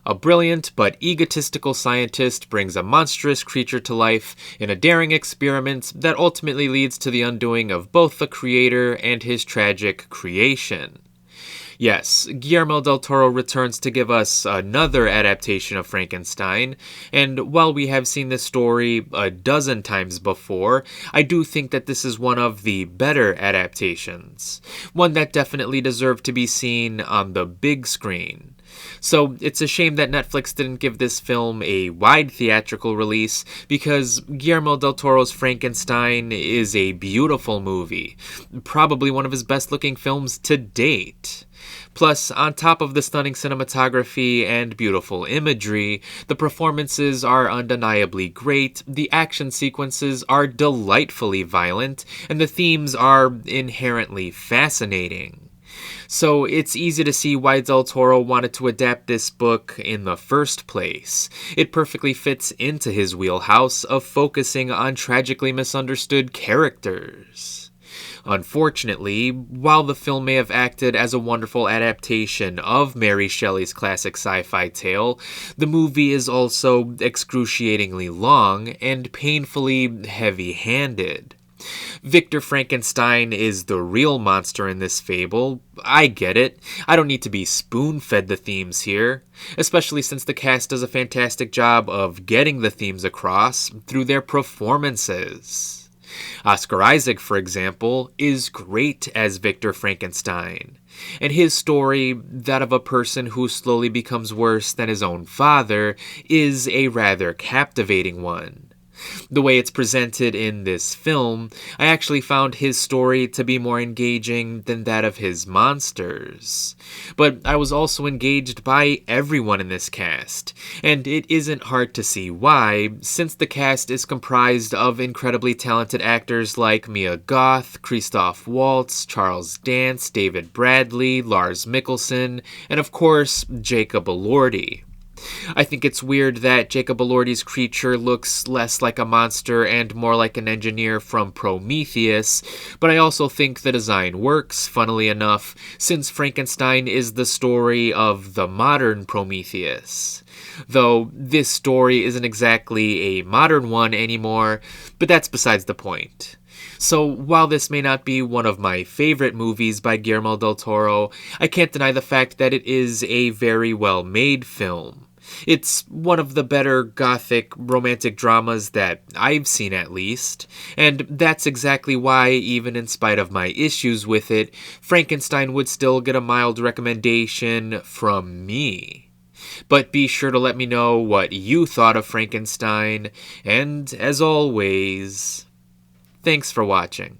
A brilliant but egotistical scientist brings a monstrous creature to life in a daring experiment that ultimately leads to the undoing of both the creator and his tragic creation. Yes, Guillermo del Toro returns to give us another adaptation of Frankenstein, and while we have seen this story a dozen times before, I do think that this is one of the better adaptations. One that definitely deserved to be seen on the big screen. So it's a shame that Netflix didn't give this film a wide theatrical release, because Guillermo del Toro's Frankenstein is a beautiful movie, probably one of his best looking films to date. Plus, on top of the stunning cinematography and beautiful imagery, the performances are undeniably great, the action sequences are delightfully violent, and the themes are inherently fascinating. So it's easy to see why Del Toro wanted to adapt this book in the first place. It perfectly fits into his wheelhouse of focusing on tragically misunderstood characters. Unfortunately, while the film may have acted as a wonderful adaptation of Mary Shelley's classic sci-fi tale, the movie is also excruciatingly long and painfully heavy-handed. Victor Frankenstein is the real monster in this fable. I get it. I don't need to be spoon-fed the themes here, especially since the cast does a fantastic job of getting the themes across through their performances. Oscar Isaac, for example, is great as Victor Frankenstein, and his story, that of a person who slowly becomes worse than his own father, is a rather captivating one. The way it's presented in this film, I actually found his story to be more engaging than that of his monsters. But I was also engaged by everyone in this cast, and it isn't hard to see why, since the cast is comprised of incredibly talented actors like Mia Goth, Christoph Waltz, Charles Dance, David Bradley, Lars Mikkelsen, and of course, Jacob Elordi. I think it's weird that Jacob Elordi's creature looks less like a monster and more like an engineer from Prometheus, but I also think the design works, funnily enough, since Frankenstein is the story of the modern Prometheus. Though this story isn't exactly a modern one anymore, but that's besides the point. So while this may not be one of my favorite movies by Guillermo del Toro, I can't deny the fact that it is a very well-made film. It's one of the better gothic romantic dramas that I've seen, at least, and that's exactly why, even in spite of my issues with it, Frankenstein would still get a mild recommendation from me. But be sure to let me know what you thought of Frankenstein, and as always, thanks for watching.